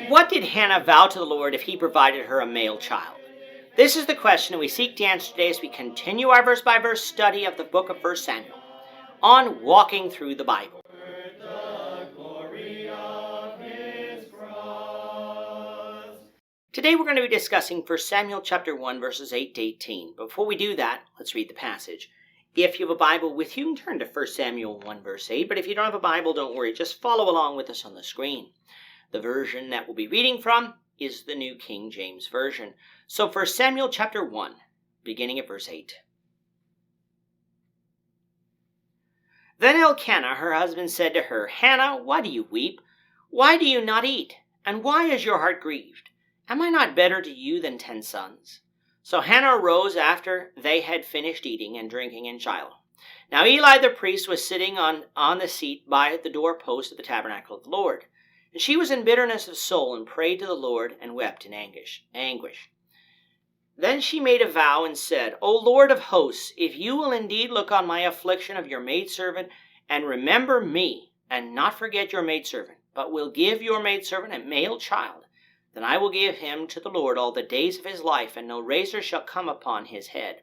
What did Hannah vow to the Lord if he provided her a male child? This is the question we seek to answer today as we continue our verse-by-verse study of the book of 1 Samuel on walking through the Bible. Today we're going to be discussing 1 Samuel chapter 1 verses 8 to 18. But before we do that, let's read the passage. If you have a Bible with you, you can turn to 1 Samuel 1 verse 8. But if you don't have a Bible, don't worry. Just follow along with us on the screen. The version that we'll be reading from is the New King James Version. So 1 Samuel chapter 1, beginning at verse 8. Then Elkanah, her husband, said to her, Hannah, why do you weep? Why do you not eat? And why is your heart grieved? Am I not better to you than 10 sons? So Hannah arose after they had finished eating and drinking in Shiloh. Now Eli the priest was sitting on the seat by the doorpost of the tabernacle of the Lord. And she was in bitterness of soul and prayed to the Lord and wept in anguish. Then she made a vow and said, O Lord of hosts, if you will indeed look on my affliction of your maidservant and remember me and not forget your maidservant, but will give your maidservant a male child, then I will give him to the Lord all the days of his life, and no razor shall come upon his head.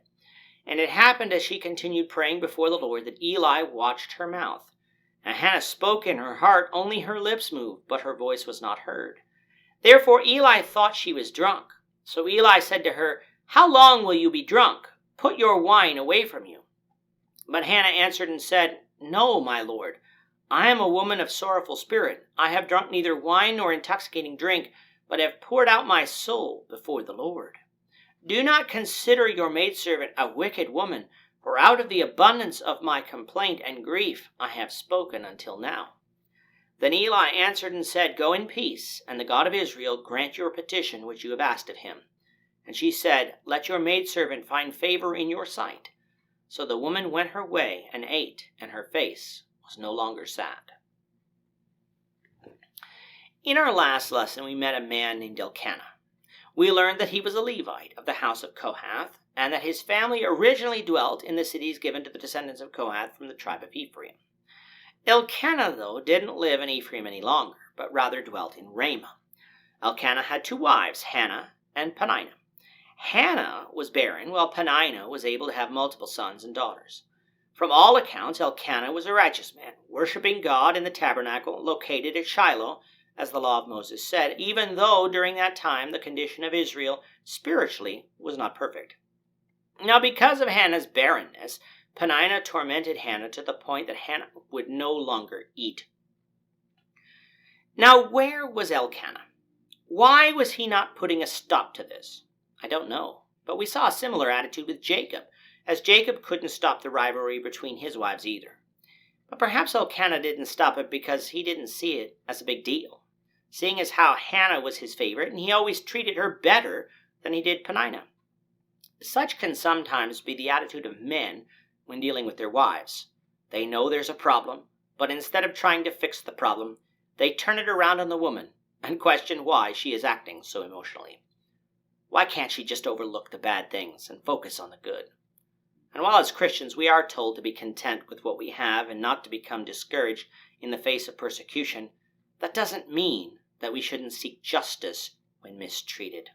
And it happened as she continued praying before the Lord that Eli watched her mouth. And Hannah spoke in her heart, only her lips moved, but her voice was not heard. Therefore Eli thought she was drunk. So Eli said to her, How long will you be drunk? Put your wine away from you. But Hannah answered and said, No, my Lord, I am a woman of sorrowful spirit. I have drunk neither wine nor intoxicating drink, but have poured out my soul before the Lord. Do not consider your maidservant a wicked woman, for out of the abundance of my complaint and grief I have spoken until now. Then Eli answered and said, Go in peace, and the God of Israel grant your petition which you have asked of him. And she said, Let your maidservant find favor in your sight. So the woman went her way and ate, and her face was no longer sad. In our last lesson, we met a man named Elkanah. We learned that he was a Levite of the house of Kohath, and that his family originally dwelt in the cities given to the descendants of Kohath from the tribe of Ephraim. Elkanah, though, didn't live in Ephraim any longer, but rather dwelt in Ramah. Elkanah had 2 wives, Hannah and Peninnah. Hannah was barren, while Peninnah was able to have multiple sons and daughters. From all accounts, Elkanah was a righteous man, worshiping God in the tabernacle located at Shiloh, as the law of Moses said, even though during that time the condition of Israel spiritually was not perfect. Now, because of Hannah's barrenness, Peninnah tormented Hannah to the point that Hannah would no longer eat. Now, where was Elkanah? Why was he not putting a stop to this? I don't know, but we saw a similar attitude with Jacob, as Jacob couldn't stop the rivalry between his wives either. But perhaps Elkanah didn't stop it because he didn't see it as a big deal, seeing as how Hannah was his favorite, and he always treated her better than he did Peninnah. Such can sometimes be the attitude of men when dealing with their wives. They know there's a problem, but instead of trying to fix the problem, they turn it around on the woman and question why she is acting so emotionally. Why can't she just overlook the bad things and focus on the good? And while as Christians we are told to be content with what we have and not to become discouraged in the face of persecution, that doesn't mean that we shouldn't seek justice when mistreated.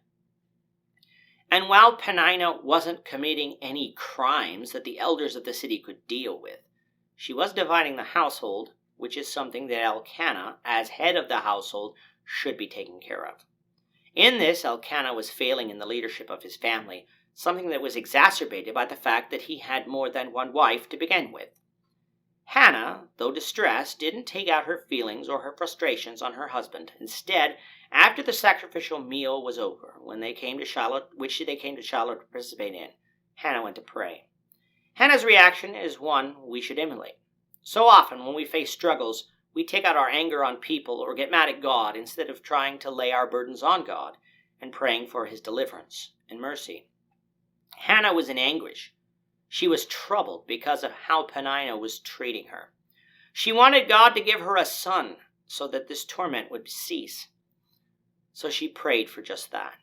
And while Peninnah wasn't committing any crimes that the elders of the city could deal with, she was dividing the household, which is something that Elkanah, as head of the household, should be taking care of. In this, Elkanah was failing in the leadership of his family, something that was exacerbated by the fact that he had more than one wife to begin with. Hannah, though distressed, didn't take out her feelings or her frustrations on her husband. Instead, after the sacrificial meal was over, which they came to Shiloh to participate in, Hannah went to pray. Hannah's reaction is one we should emulate. So often when we face struggles, we take out our anger on people or get mad at God instead of trying to lay our burdens on God and praying for his deliverance and mercy. Hannah was in anguish. She was troubled because of how Peninnah was treating her. She wanted God to give her a son so that this torment would cease. So she prayed for just that.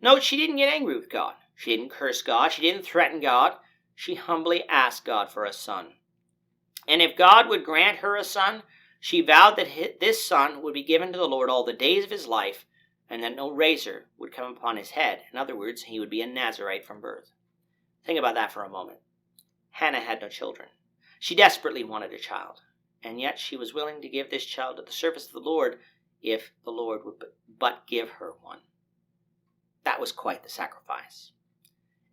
Note, she didn't get angry with God. She didn't curse God. She didn't threaten God. She humbly asked God for a son. And if God would grant her a son, She vowed that this son would be given to the Lord all the days of his life, and that no razor would come upon his head. In other words, he would be a Nazirite from birth. Think about that for a moment. Hannah had no children. She desperately wanted a child, and yet she was willing to give this child to the service of the Lord if the Lord would but give her one. That was quite the sacrifice.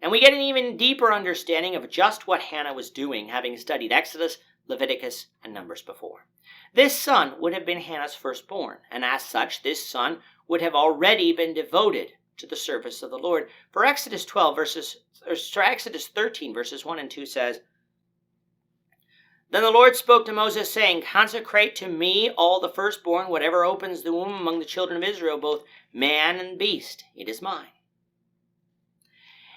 And we get an even deeper understanding of just what Hannah was doing, having studied Exodus, Leviticus, and Numbers before. This son would have been Hannah's firstborn, and as such, this son would have already been devoted to the service of the Lord. For Exodus 13, verses 1 and 2 says, "Then the Lord spoke to Moses, saying, Consecrate to me all the firstborn, whatever opens the womb among the children of Israel, both man and beast. It is mine."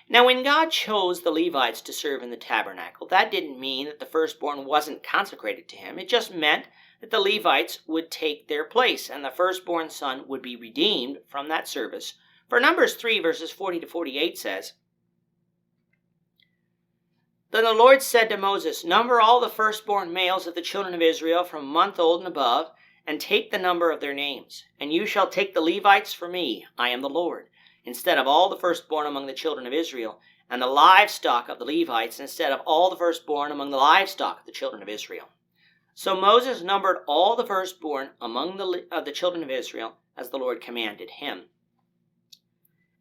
Now, when God chose the Levites to serve in the tabernacle, that didn't mean that the firstborn wasn't consecrated to him. It just meant that the Levites would take their place, and the firstborn son would be redeemed from that service. For Numbers 3, verses 40 to 48 says, "Then the Lord said to Moses, Number all the firstborn males of the children of Israel from a month old and above, and take the number of their names. And you shall take the Levites for me, I am the Lord, instead of all the firstborn among the children of Israel, and the livestock of the Levites instead of all the firstborn among the livestock of the children of Israel." So Moses numbered all the firstborn among the children of Israel as the Lord commanded him.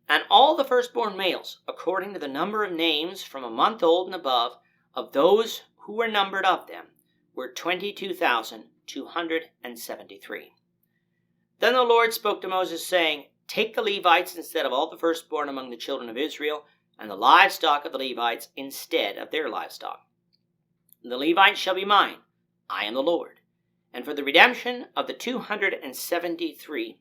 And all the firstborn males, according to the number of names from a month old and above, of those who were numbered of them, were 22,273. Then the Lord spoke to Moses, saying, Take the Levites instead of all the firstborn among the children of Israel, and the livestock of the Levites instead of their livestock. The Levites shall be mine, I am the Lord. And for the redemption of the 273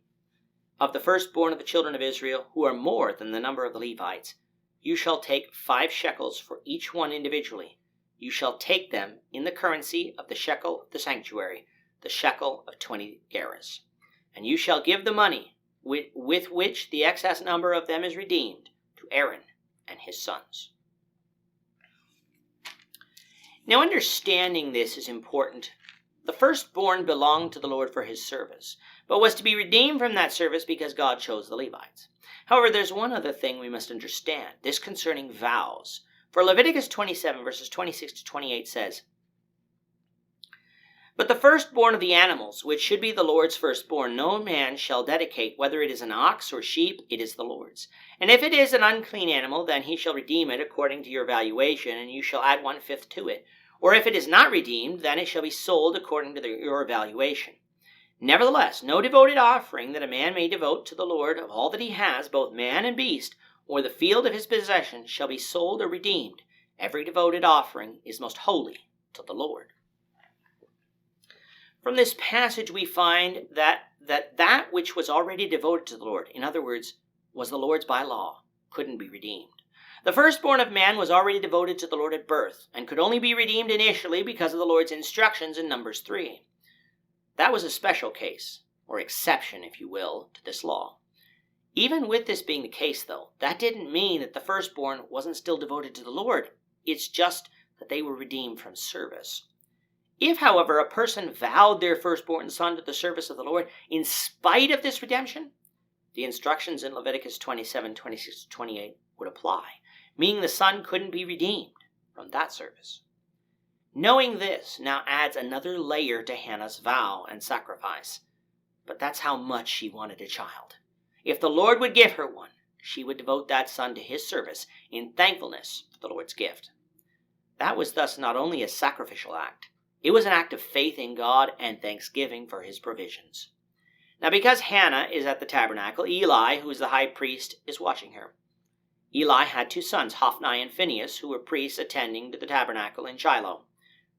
of the firstborn of the children of Israel, who are more than the number of the Levites, you shall take 5 shekels for each one individually. You shall take them in the currency of the shekel of the sanctuary, the shekel of 20 gerahs. And you shall give the money with which the excess number of them is redeemed to Aaron and his sons. Now, understanding this is important. The firstborn belonged to the Lord for his service, but was to be redeemed from that service because God chose the Levites. However, there's one other thing we must understand, this concerning vows. For Leviticus 27, verses 26 to 28 says, But the firstborn of the animals, which should be the Lord's firstborn, no man shall dedicate, whether it is an ox or sheep, it is the Lord's. And if it is an unclean animal, then he shall redeem it according to your valuation, and you shall add 1/5 to it. Or if it is not redeemed, then it shall be sold according to your valuation. Nevertheless, no devoted offering that a man may devote to the Lord of all that he has, both man and beast, or the field of his possession, shall be sold or redeemed. Every devoted offering is most holy to the Lord. From this passage we find that which was already devoted to the Lord, in other words, was the Lord's by law, couldn't be redeemed. The firstborn of man was already devoted to the Lord at birth, and could only be redeemed initially because of the Lord's instructions in Numbers 3. That was a special case, or exception, if you will, to this law. Even with this being the case, though, that didn't mean that the firstborn wasn't still devoted to the Lord. It's just that they were redeemed from service. If, however, a person vowed their firstborn son to the service of the Lord in spite of this redemption, the instructions in Leviticus 27, 26 to 28 would apply, meaning the son couldn't be redeemed from that service. Knowing this now adds another layer to Hannah's vow and sacrifice. But that's how much she wanted a child. If the Lord would give her one, she would devote that son to his service in thankfulness for the Lord's gift. That was thus not only a sacrificial act, it was an act of faith in God and thanksgiving for his provisions. Now, because Hannah is at the tabernacle, Eli, who is the high priest, is watching her. Eli had 2 sons, Hophni and Phinehas, who were priests attending to the tabernacle in Shiloh.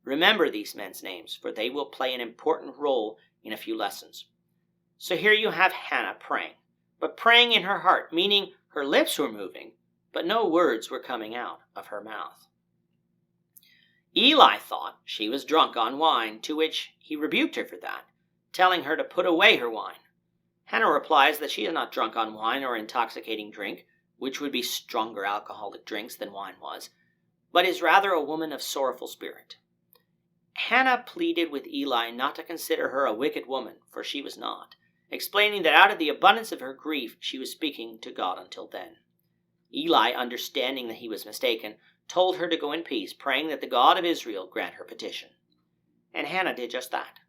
Remember these men's names, for they will play an important role in a few lessons. So here you have Hannah praying, but praying in her heart, meaning her lips were moving, but no words were coming out of her mouth. Eli thought she was drunk on wine, to which he rebuked her for that, telling her to put away her wine. Hannah replies that she is not drunk on wine or intoxicating drink, which would be stronger alcoholic drinks than wine was, but is rather a woman of sorrowful spirit. Hannah pleaded with Eli not to consider her a wicked woman, for she was not, explaining that out of the abundance of her grief she was speaking to God until then. Eli, understanding that he was mistaken, told her to go in peace, praying that the God of Israel grant her petition. And Hannah did just that.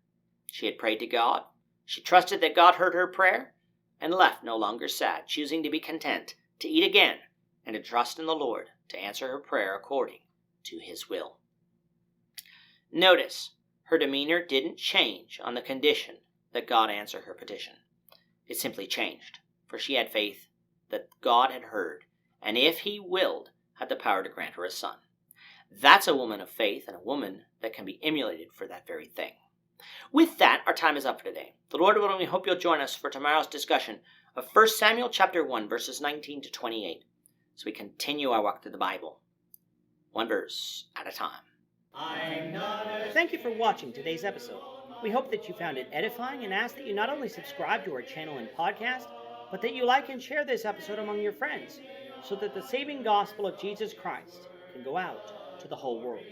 She had prayed to God, she trusted that God heard her prayer, and left no longer sad, choosing to be content, to eat again, and to trust in the Lord to answer her prayer according to his will. Notice, her demeanor didn't change on the condition that God answer her petition. It simply changed, for she had faith that God had heard, and if he willed, had the power to grant her a son. That's a woman of faith, and a woman that can be emulated for that very thing. With that, our time is up for today. The Lord willing, we hope you'll join us for tomorrow's discussion of 1 Samuel chapter 1, verses 19 to 28, as we continue our walk through the Bible, one verse at a time. Thank you for watching today's episode. We hope that you found it edifying and ask that you not only subscribe to our channel and podcast, but that you like and share this episode among your friends, so that the saving gospel of Jesus Christ can go out to the whole world.